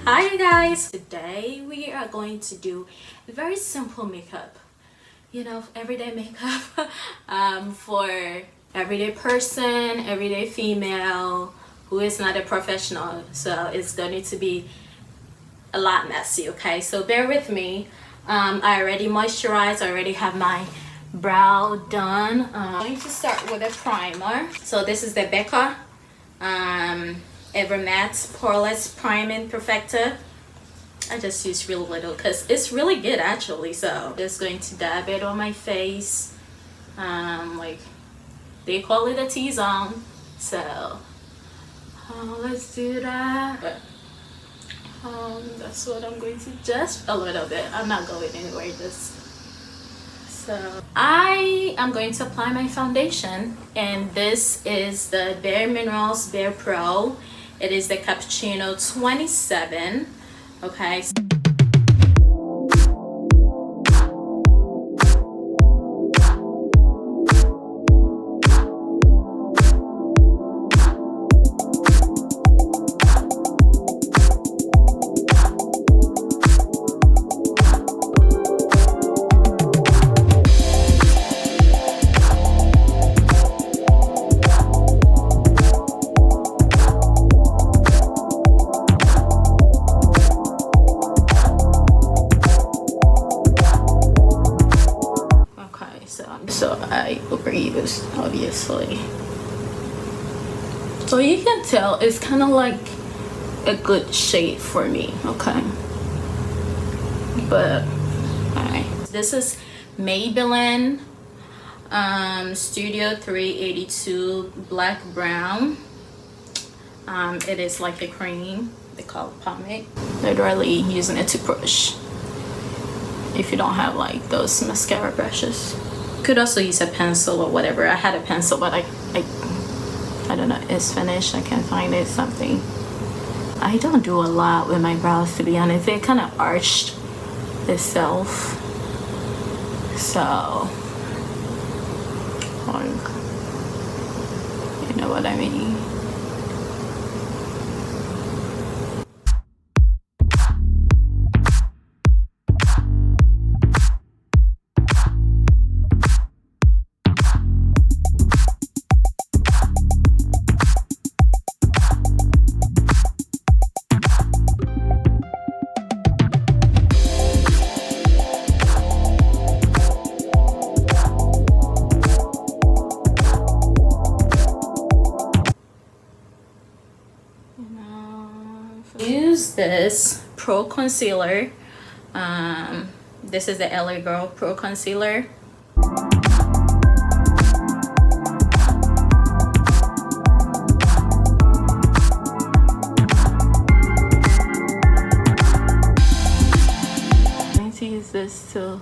Hi guys, today we are going to do a very simple makeup, everyday makeup for everyday person, everyday female who is not a professional. So it's going to be a lot messy, okay? So bear with me. I already moisturized, I already have my brow done. I'm going to start with a primer. So this is the Becca Evermatte Poreless Priming Perfector. I just use real little because it's really good actually. So just going to dab it on my face, like they call it a T-zone. So let's do that. That's what I'm going to, just a little bit. I'm not going anywhere. So I am going to apply my foundation, and this is the Bare Minerals Bare Pro. It is the Cappuccino 27. Okay. So I overused, obviously. So you can tell it's kind of like a good shade for me, okay? But alright, this is Maybelline Studio 382 Black Brown. It is like a cream. They call it pomade. Literally using it to brush if you don't have like those mascara brushes. Could also use a pencil or whatever. I had a pencil, but I don't know, it's finished. I can't find it. Something. I don't do a lot with my brows, to be honest. It kind of arched itself. So, you know what I mean. Use this Pro Concealer. This is the LA Girl Pro Concealer. I'm going to use this too.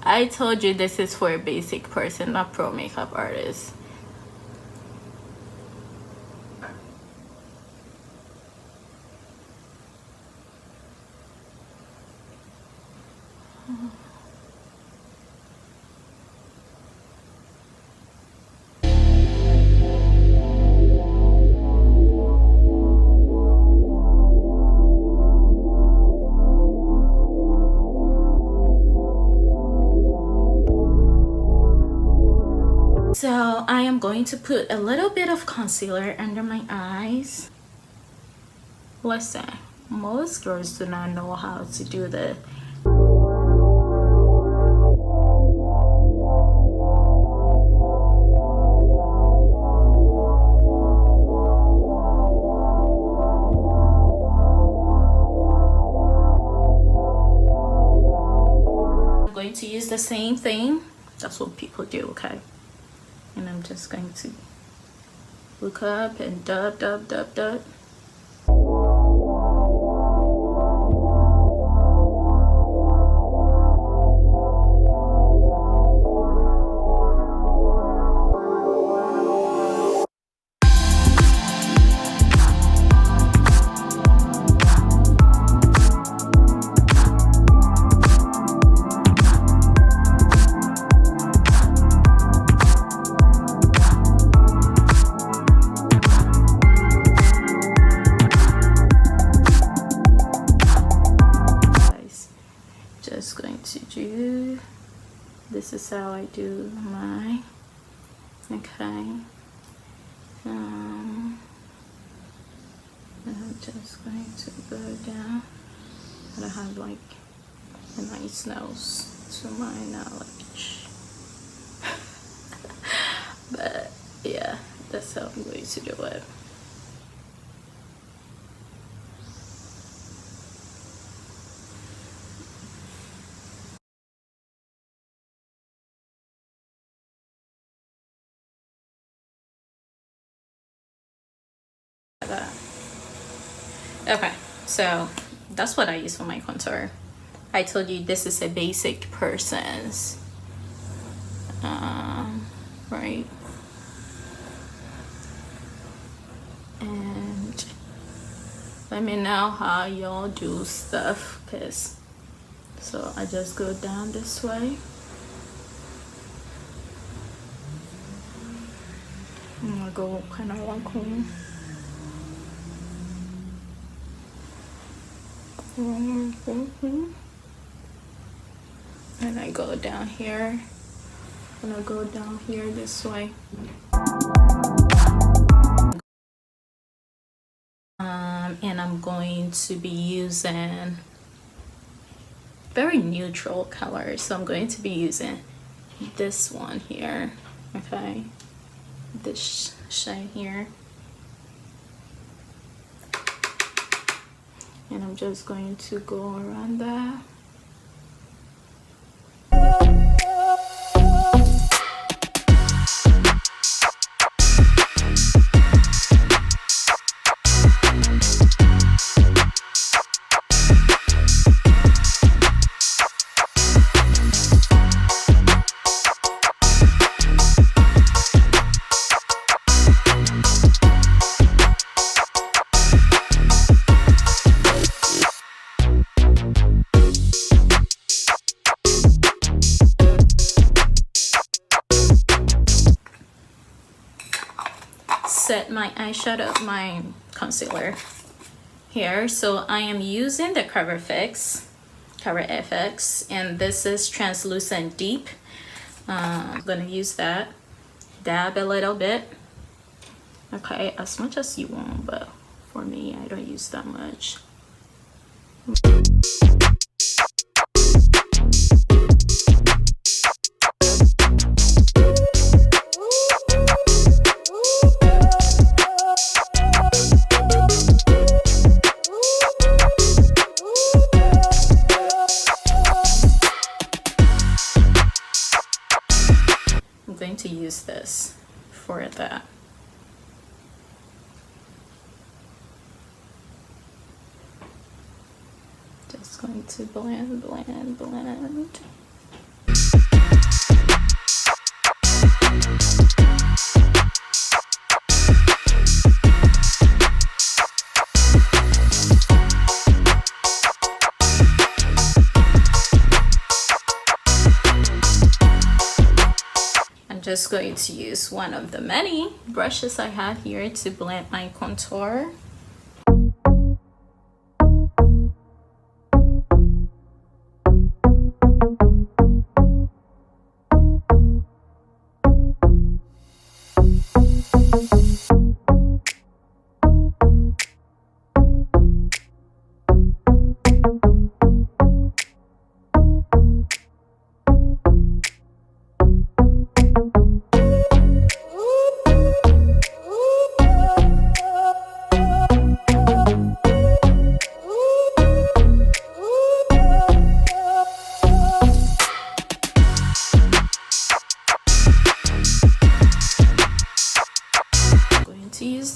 I told you this is for a basic person, not pro makeup artist. So I am going to put a little bit of concealer under my eyes. Listen, most girls do not know how to do the to use the same thing. That's what people do, okay? And I'm just going to look up and dab. is how I do my, okay. I'm just going to go down. I don't have like a nice nose to my knowledge. But yeah, that's how I'm going to do it. Okay, so that's what I use for my contour. I told you this is a basic person's, right? And let me know how y'all do stuff, cause so I just go down this way. I'm gonna go kind of like home. And I go down here. I'm gonna go down here this way. And I'm going to be using very neutral colors. So I'm going to be using this one here, okay? This shade here. And I'm just going to go around that. Set my eyeshadow, my concealer here. So I am using the Cover FX, and this is translucent deep. I'm gonna use that, dab a little bit, okay, as much as you want, but for me I don't use that much. I'm going to use this for that. Just going to blend, blend, blend. Just going to use one of the many brushes I have here to blend my contour.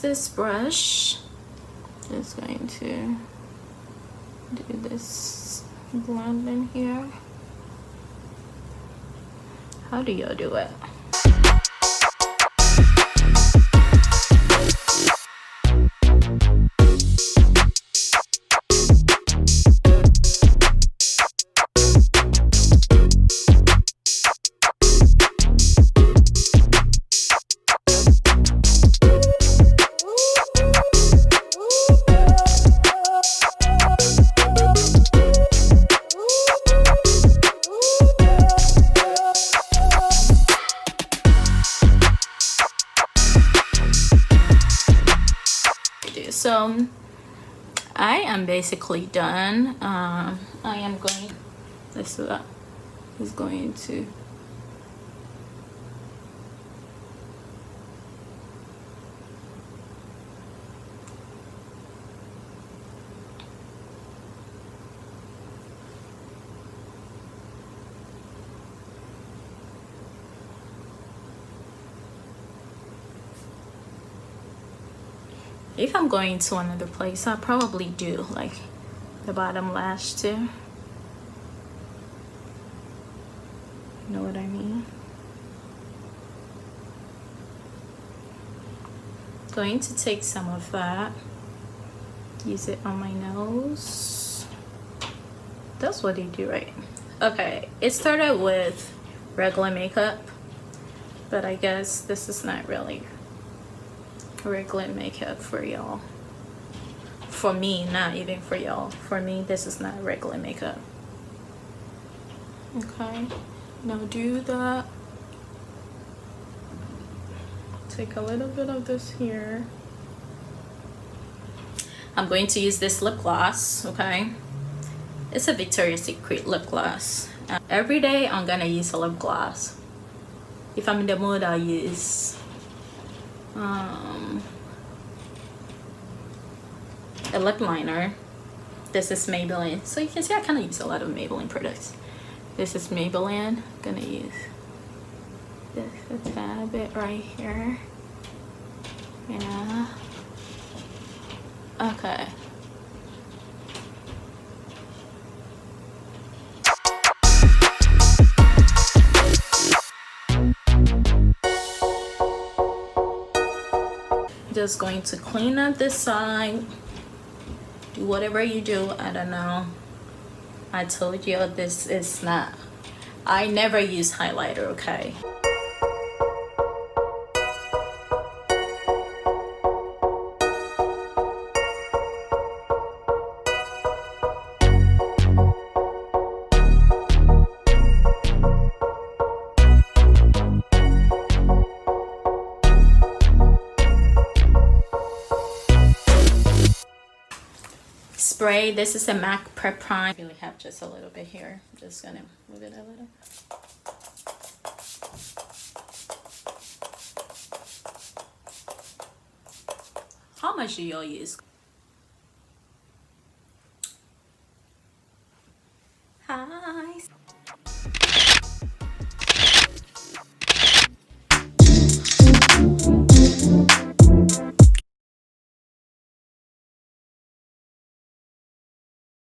This brush is going to do this blending here. How do you do it? so I am basically done. I am going, this is going to, if I'm going to another place, I'll probably do like the bottom lash too. You know what I mean? Going to take some of that, use it on my nose. That's what they do, right? Okay, it started with regular makeup, but I guess this is not really regular makeup for y'all. For me, not even for y'all. For me, this is not regular makeup. Okay, now do that. Take a little bit of this here. I'm going to use this lip gloss, okay? It's a Victoria's Secret lip gloss. Every day I'm gonna use a lip gloss. If I'm in the mood, I'll use a lip liner. This is Maybelline. So you can see I kind of use a lot of Maybelline products. This is Maybelline. Gonna use this a tad bit right here. Yeah. Okay. Just going to clean up this side. Do whatever you do. I don't know. I told you this is not. I never use highlighter, okay? Spray. This is a MAC Prep Prime. I really have just a little bit here. I'm just gonna move it a little. How much do y'all use? Hi.